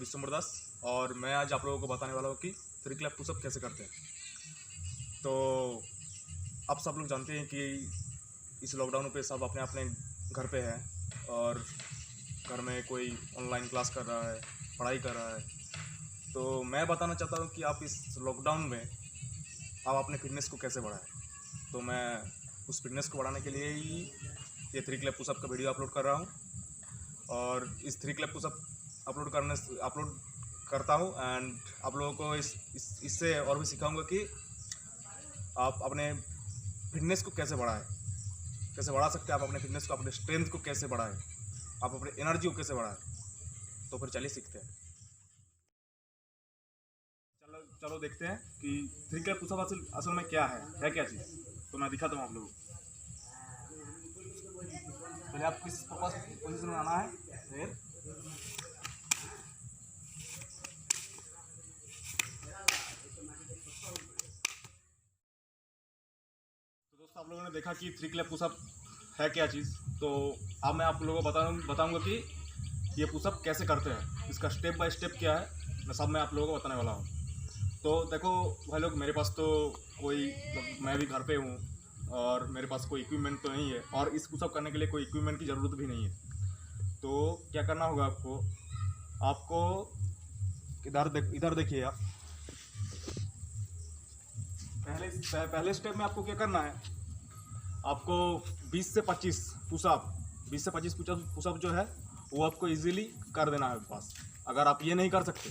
विश्वम्बर दास और मैं आज आप लोगों को बताने वाला हूँ कि 3 क्लैप पुशअप कैसे करते हैं। तो आप सब लोग जानते हैं कि इस लॉकडाउन पे सब अपने अपने घर पे हैं और घर में कोई ऑनलाइन क्लास कर रहा है, पढ़ाई कर रहा है। तो मैं बताना चाहता हूँ कि आप इस लॉकडाउन में आप अपने फिटनेस को कैसे बढ़ाएं। तो मैं उस फिटनेस को बढ़ाने के लिए ही ये 3 क्लैप पुशअप का वीडियो अपलोड कर रहा हूँ और इस 3 क्लैप पुशअप अपलोड करता हूँ एंड आप लोगों को इससे और भी सिखाऊंगा कि आप अपने फिटनेस को कैसे बढ़ा सकते हैं। आप अपने फिटनेस को, अपने स्ट्रेंथ को कैसे बढ़ाएं, आप अपने एनर्जी को कैसे बढ़ाएं। तो फिर चलिए सीखते हैं। चलो देखते हैं कि 3 क्लैप पुशअप असल में क्या है क्या चीज़। तो मैं दिखाता हूँ आप लोगों को। पहले आप किस पोजीशन में आना है, फिर दोस्तों आप लोगों ने देखा कि 3 क्लैप पुशअप है क्या चीज़। तो अब मैं आप लोगों को बताऊंगा कि ये पुशअप कैसे करते हैं, इसका स्टेप बाय स्टेप क्या है, मैं आप लोगों को बताने वाला हूँ। तो देखो भाई लोग, मेरे पास तो मैं भी घर पे हूँ और मेरे पास कोई इक्विपमेंट तो नहीं है और इस पुशअप करने के लिए कोई इक्विपमेंट की ज़रूरत भी नहीं है। तो क्या करना होगा आपको इधर देखिए आप। पहले स्टेप में आपको क्या करना है, आपको 20 से 25 पुशअप जो है वो आपको इजीली कर देना है पास। अगर आप ये नहीं कर सकते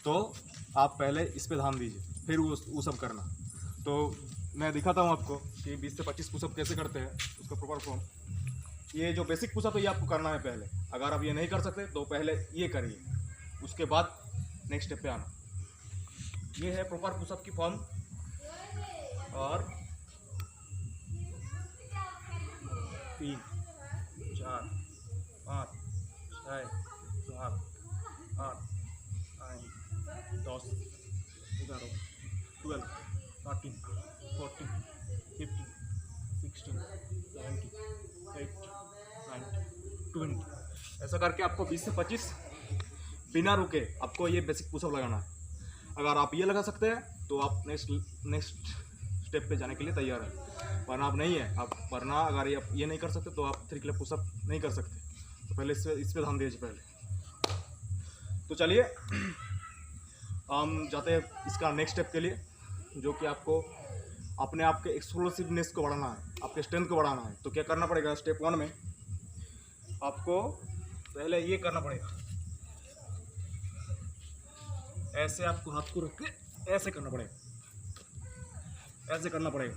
तो आप पहले इस पे ध्यान दीजिए, फिर वो सब करना। तो मैं दिखाता हूँ आपको कि 20 से 25 पुशअप कैसे करते हैं, उसका प्रॉपर फॉर्म। ये जो बेसिक पुशअप है ये आपको करना है पहले। अगर आप ये नहीं कर सकते तो पहले ये करिए, उसके बाद नेक्स्ट स्टेप पे आना। ये है प्रॉपर पुशअप की फॉर्म। और 3 4 5 6 7 8 9 10 11 12 13 14 15 16 17 18 19 20 ऐसा करके आपको 20 से 25 बिना रुके आपको ये बेसिक पुशअप लगाना है। अगर आप ये लगा सकते हैं तो आप नेक्स्ट स्टेप पे जाने के लिए तैयार है, वरना आप नहीं है। वरना अगर ये नहीं कर सकते तो आप 3 क्लैप पुशअप नहीं कर सकते। तो पहले इस पे ध्यान दीजिए पहले। तो चलिए हम जाते हैं इसका नेक्स्ट स्टेप के लिए, जो कि आपको अपने आप के एक्सप्लोसिवनेस को बढ़ाना है, आपके स्ट्रेंथ को बढ़ाना है। तो क्या करना पड़ेगा, स्टेप 1 में आपको पहले ये करना पड़ेगा। ऐसे आपको हाथ को रख के ऐसे करना पड़ेगा, ऐसे करना पड़ेगा।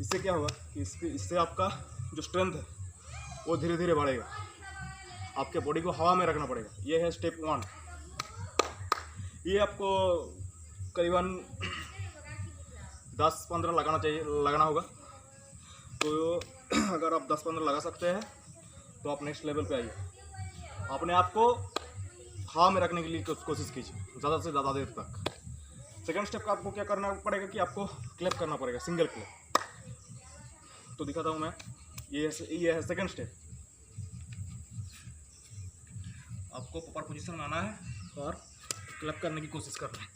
इससे क्या होगा कि इससे आपका जो स्ट्रेंथ है वो धीरे धीरे बढ़ेगा। आपके बॉडी को हवा में रखना पड़ेगा। ये है स्टेप 1। ये आपको करीबन 10-15 लगाना होगा। तो अगर आप 10-15 लगा सकते हैं तो आप नेक्स्ट लेवल पे आइए। अपने आप को हवा में रखने के लिए कोशिश कीजिए ज़्यादा से ज़्यादा देर तक। सेकंड स्टेप का आपको क्या करना पड़ेगा कि आपको क्लैप करना पड़ेगा, सिंगल क्लैप। तो दिखाता हूँ मैं। ये है सेकंड स्टेप। आपको प्रॉपर पोजीशन में आना है और क्लैप करने की कोशिश करना है।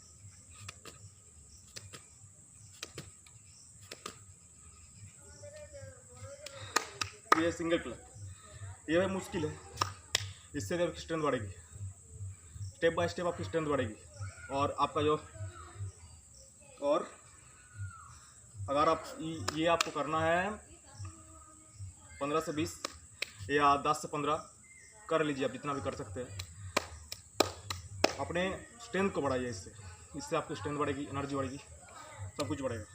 ये सिंगल क्लैप। ये मुश्किल है, इससे आपकी स्ट्रेंथ बढ़ेगी। स्टेप बाय स्टेप आपकी स्ट्रेंथ बढ़ेगी और आपका और अगर आप ये आपको करना है 15 से 20 या 10 से 15 कर लीजिए, आप जितना भी कर सकते हैं। अपने स्ट्रेंथ को बढ़ाइए, इससे आपकी स्ट्रेंथ बढ़ेगी, एनर्जी बढ़ेगी, सब कुछ बढ़ेगा।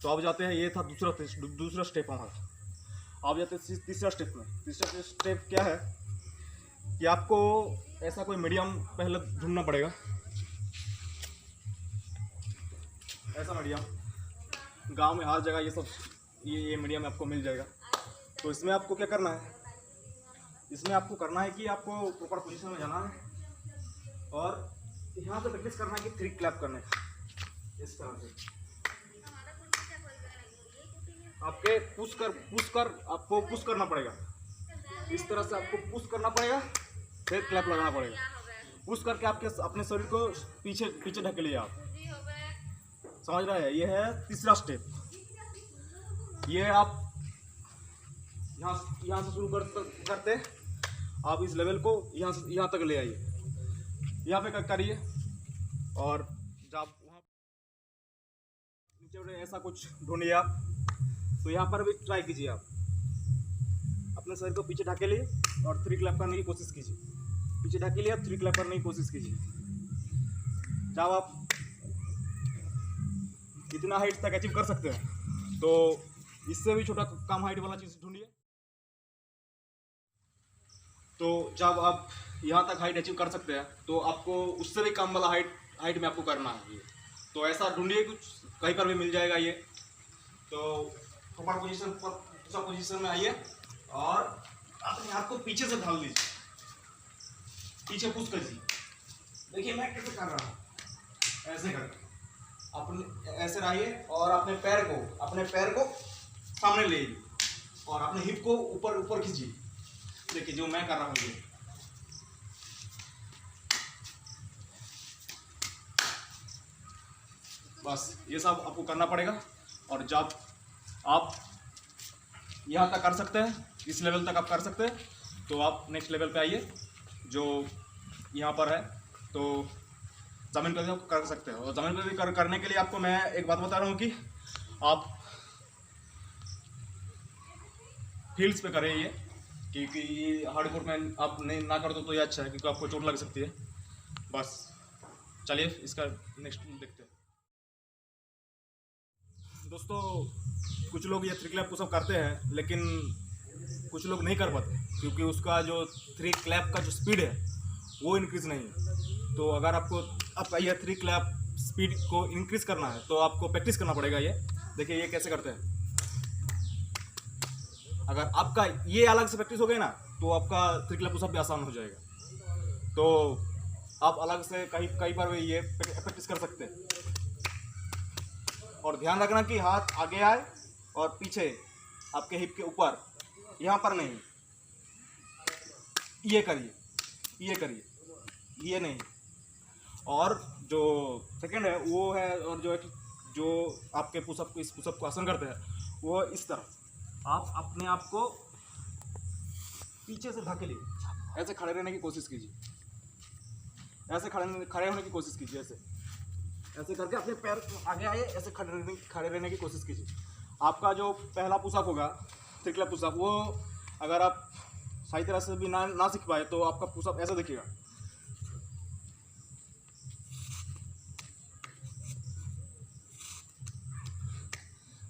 तो अब जाते हैं, ये था दूसरा स्टेप हमारा। अब जाते हैं तीसरा स्टेप में। तीसरा स्टेप क्या है कि आपको ऐसा कोई मीडियम पहले ढूंढना पड़ेगा। ऐसा मीडियम गांव में हर जगह ये मीडियम आपको मिल जाएगा। तो इसमें आपको क्या करना है, इसमें आपको करना है कि आपको प्रॉपर पोजीशन में जाना है और यहाँ से प्रैक्टिस करना है कि 3 क्लैप करने का। इस तरह से आपके पुश कर आपको पुश करना पड़ेगा। इस तरह से आपको पुश करना पड़ेगा, फिर क्लैप लगाना पड़ेगा। पुश करके आपके अपने शरीर को पीछे पीछे ढकेलिए आप, समझ रहे हैं? ये है तीसरा स्टेप। ये आप यहाँ से शुरू करते आप इस लेवल को यहाँ तक ले आइए, यहाँ पे करिए। और जब वहाँ नीचे ऐसा कुछ ढूंढिए आप, तो यहाँ पर भी ट्राई कीजिए। आप अपने शरीर को पीछे ढकेलिए और 3 क्लैप करने की कोशिश कीजिए। पीछे ढकेलिए, आप 3 क्लैप करने की कोशिश कीजिए। जब आप इतना हाइट तक अचीव कर सकते हैं, तो इससे भी छोटा कम हाइट वाला चीज़ ढूंढिए। तो जब आप यहाँ तक हाइट अचीव कर सकते हैं, तो आपको उससे भी कम वाला हाइट में आपको करना है ये। तो ऐसा ढूंढिए, कुछ कहीं पर भी मिल जाएगा ये। तो ऊपर पोजीशन में आइए और अपने हाथ को पीछे से ढाल दीजिए, पीछे पुश कीजिए। देखिए मैं कैसे कर रहा हूँ, ऐसे करके अपने ऐसे रहिए और अपने पैर को सामने ले आइए और अपने हिप को ऊपर खींचिए। देखिए जो मैं कर रहा हूँ ये। बस ये सब आपको करना पड़ेगा। और जब आप यहाँ तक कर सकते हैं, इस लेवल तक आप कर सकते हैं, तो आप नेक्स्ट लेवल पे आइए जो यहाँ पर है। तो ज़मीन पर भी आप कर सकते हैं। और ज़मीन पर भी करने के लिए आपको मैं एक बात बता रहा हूँ कि आप फील्ड्स पे करें ये, क्योंकि ये हार्डकोर में आप नहीं ना कर दो तो ये अच्छा है, क्योंकि आपको चोट लग सकती है। बस चलिए इसका नेक्स्ट देखते हैं। दोस्तों कुछ लोग ये 3 क्लैप पुशअप करते हैं, लेकिन कुछ लोग नहीं कर पाते, क्योंकि उसका जो 3 क्लैप का जो स्पीड है वो इंक्रीज़ नहीं है। तो अगर आपका ये 3 क्लैप स्पीड को इंक्रीज़ करना है, तो आपको प्रैक्टिस करना पड़ेगा। ये देखिए ये कैसे करते हैं। अगर आपका ये अलग से प्रैक्टिस हो गई ना, तो आपका 3 क्लैप पुशअप भी आसान हो जाएगा। तो आप अलग से कहीं पर भी ये प्रैक्टिस कर सकते हैं। और ध्यान रखना कि हाथ आगे आए और पीछे आपके हिप के ऊपर, यहाँ पर नहीं। ये करिए, ये नहीं। और जो सेकंड है वो है, और जो आपके पुशअप को, इस पुशअप को आसन करते हैं, वो इस तरह आप अपने आप को पीछे से ढकेलिए, ऐसे खड़े रहने की कोशिश कीजिए, ऐसे खड़े होने की कोशिश कीजिए। ऐसे करके अपने पैर आगे आए, ऐसे खड़े रहने की कोशिश कीजिए। आपका जो पहला पुशअप होगा 3 क्लैप पुशअप, वो अगर आप सही तरह से भी ना सीख पाए, तो आपका पुशअप ऐसा दिखेगा।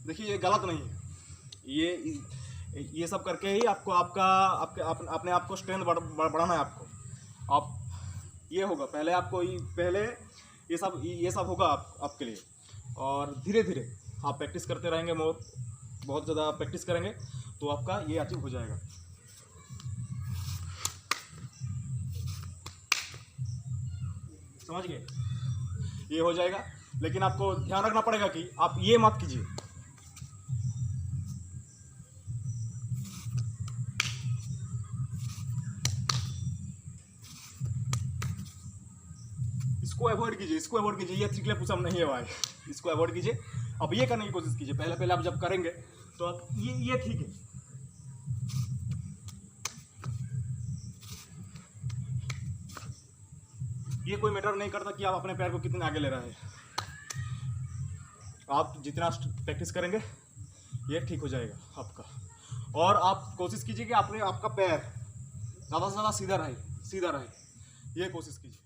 देखिए ये गलत नहीं है। ये सब करके ही आपको अपने आप को स्ट्रेंथ बढ़ाना है। आप ये होगा पहले ये सब होगा आपके लिए। और धीरे धीरे आप प्रैक्टिस करते रहेंगे, बहुत ज़्यादा प्रैक्टिस करेंगे, तो आपका ये अचीव हो जाएगा। समझ गए? ये हो जाएगा, लेकिन आपको ध्यान रखना पड़ेगा कि आप ये मत कीजिए। इसको अवॉइड कीजिए। ये 3 क्लैप पुशअप नहीं है भाई, इसको अवॉइड कीजिए। अब ये करने की कोशिश कीजिए। पहले आप जब करेंगे तो आप ये ठीक है। ये कोई मैटर नहीं करता कि आप अपने पैर को कितने आगे ले रहे हैं। आप जितना प्रैक्टिस करेंगे ये ठीक हो जाएगा आपका। और आप कोशिश कीजिए कि आपका पैर ज़्यादा से ज़्यादा सीधा रहे, ये कोशिश कीजिए।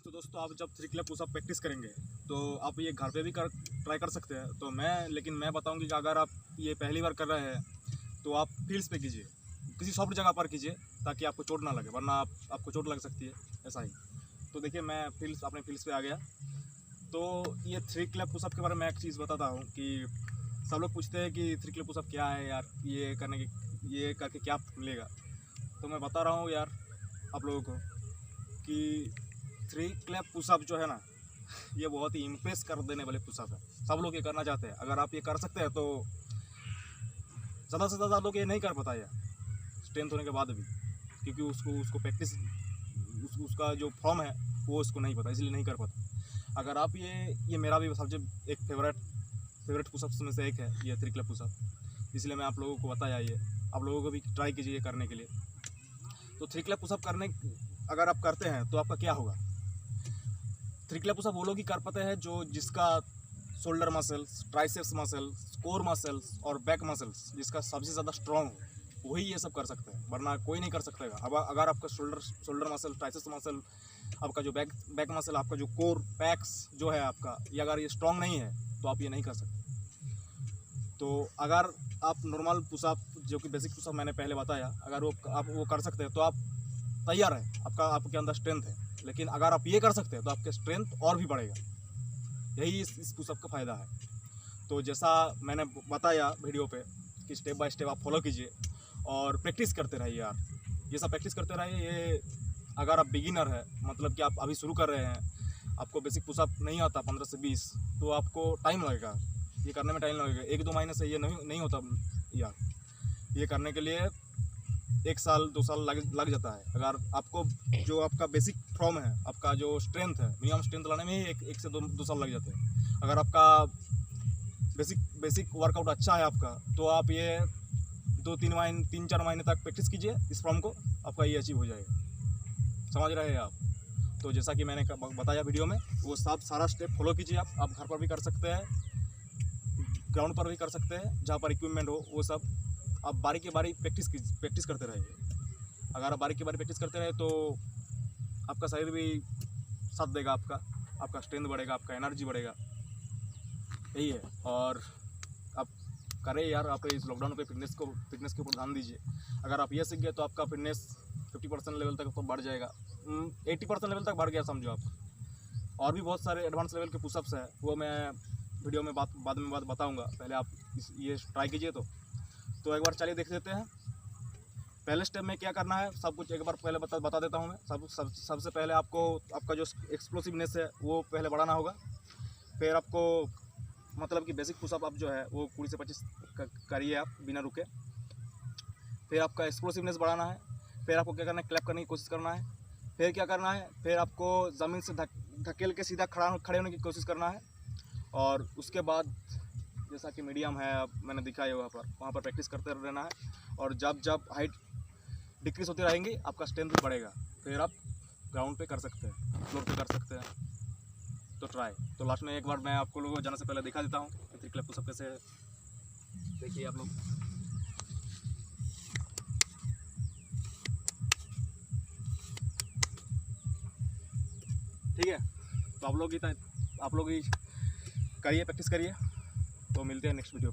तो दोस्तों आप जब 3 क्लैप पुशअप प्रैक्टिस करेंगे, तो आप ये घर पे भी ट्राई कर सकते हैं। तो लेकिन मैं बताऊंगी कि अगर आप ये पहली बार कर रहे हैं, तो आप फील्ड्स पे कीजिए, किसी सॉफ्ट जगह पर कीजिए, ताकि आपको चोट ना लगे, वरना आपको चोट लग सकती है। ऐसा ही। तो देखिए मैं अपने फील्ड्स पे आ गया। तो ये 3 क्लैप पुशअप के बारे में एक चीज़ बताता हूँ कि सब लोग पूछते हैं कि 3 क्लैप पुशअप क्या है यार, ये करके क्या मिलेगा। तो मैं बता रहा हूँ यार आप लोगों को कि 3 क्लैप पुशअप जो है ना, ये बहुत ही इम्प्रेस कर देने वाले पुशअप है। सब लोग ये करना चाहते हैं। अगर आप ये कर सकते हैं, तो ज़्यादा से ज़्यादा लोग ये नहीं कर पाता है स्ट्रेंथ होने के बाद भी, क्योंकि उसको प्रैक्टिस उसका जो फॉर्म है वो उसको नहीं पता, इसलिए नहीं कर पाता। अगर आप ये मेरा भी सबसे एक फेवरेट पुशअप्स में से एक है ये 3 क्लैप पुशअप, इसलिए मैं आप लोगों को बताया ये, आप लोगों को भी ट्राई कीजिए करने के लिए। तो 3 क्लैप पुशअप करने अगर आप करते हैं तो आपका क्या होगा, 3 क्लैप पुशअप वो लोग ही कर पाते हैं जिसका shoulder muscles, triceps muscles, core muscles और बैक मसल्स जिसका सबसे ज़्यादा स्ट्रॉन्ग हो, वही ये सब कर सकते हैं, वरना कोई नहीं कर सकता है। अब अगर आपका शोल्डर मसल, ट्राइसेप्स मसल, आपका जो बैक मसल, आपका जो कोर पैक्स जो है आपका, ये अगर ये स्ट्रॉन्ग नहीं है तो आप ये नहीं कर सकते। तो अगर आप नॉर्मल पुशअप जो कि बेसिक पुशअप मैंने पहले बताया, अगर आप वो कर सकते हैं तो आप तैयार हैं, आपके अंदर स्ट्रेंथ है। लेकिन अगर आप ये कर सकते हैं तो आपके स्ट्रेंथ और भी बढ़ेगा, यही इस पुशअप का फ़ायदा है। तो जैसा मैंने बताया वीडियो पे कि स्टेप बाय स्टेप आप फॉलो कीजिए और प्रैक्टिस करते रहिए यार, ये सब प्रैक्टिस करते रहिए। ये अगर आप बिगिनर है, मतलब कि आप अभी शुरू कर रहे हैं, आपको बेसिक पुशअप नहीं आता 15 से 20, तो आपको टाइम लगेगा, ये करने में टाइम लगेगा। 1-2 महीने से ये नहीं होता यार, ये करने के लिए 1 साल 2 साल लग जाता है। अगर आपको जो आपका बेसिक फॉर्म है, आपका जो स्ट्रेंथ है, मिनिमम स्ट्रेंथ लाने में ही 1 से 2 साल लग जाते हैं। अगर आपका बेसिक वर्कआउट अच्छा है आपका, तो आप ये 3-4 महीने तक प्रैक्टिस कीजिए इस फॉर्म को, आपका ये अचीव हो जाएगा। समझ रहे हैं आप? तो जैसा कि मैंने बताया वीडियो में, वो सारा स्टेप फॉलो कीजिए। आप घर पर भी कर सकते हैं, ग्राउंड पर भी कर सकते हैं, जहाँ पर इक्विपमेंट हो वो सब आप बारी के बारी प्रैक्टिस करते रहिए। अगर आप बारी के बारी प्रैक्टिस करते रहे तो आपका शरीर भी साथ देगा, आपका स्ट्रेंथ बढ़ेगा, आपका एनर्जी बढ़ेगा, यही है। और आप करें यार, आप इस लॉकडाउन पे फिटनेस के ऊपर ध्यान दीजिए। अगर आप ये सीख गए तो आपका फिटनेस 50% लेवल तक तो बढ़ जाएगा, 80% लेवल तक बढ़ गया समझो आप। और भी बहुत सारे एडवांस लेवल के पुशअप्स हैं, वो मैं वीडियो में बाद में बताऊँगा। पहले आप ये ट्राई कीजिए। तो एक बार चलिए देख लेते हैं पहले स्टेप में क्या करना है, सब कुछ एक बार पहले बता देता हूँ मैं। सबसे पहले आपको आपका जो एक्सप्लोसिवनेस है वो पहले बढ़ाना होगा। फिर आपको मतलब कि बेसिक पुशअप आप जो है वो 20 से 25 करिए आप बिना रुके। फिर आपका एक्सप्लोसिवनेस बढ़ाना है। फिर आपको क्या करना है, क्लैप करने की कोशिश करना है। फिर क्या करना है, फिर आपको ज़मीन से धकेल के सीधा खड़े होने की कोशिश करना है। और उसके बाद जैसा कि मीडियम है, मैंने दिखाया वहाँ पर प्रैक्टिस करते रहना है। और जब हाइट डिक्रीज होती रहेंगी, आपका स्ट्रेंथ भी बढ़ेगा। फिर आप ग्राउंड पे कर सकते हैं, फ्लोर पे कर सकते हैं। तो ट्राई। तो लास्ट में एक बार मैं आपको लोगों को जाने से पहले दिखा देता हूँ 3 क्लैप पुशअप कैसे है। देखिए आप लोग, ठीक है। तो आप लोग ही करिए, प्रैक्टिस करिए। तो मिलते हैं नेक्स्ट वीडियो।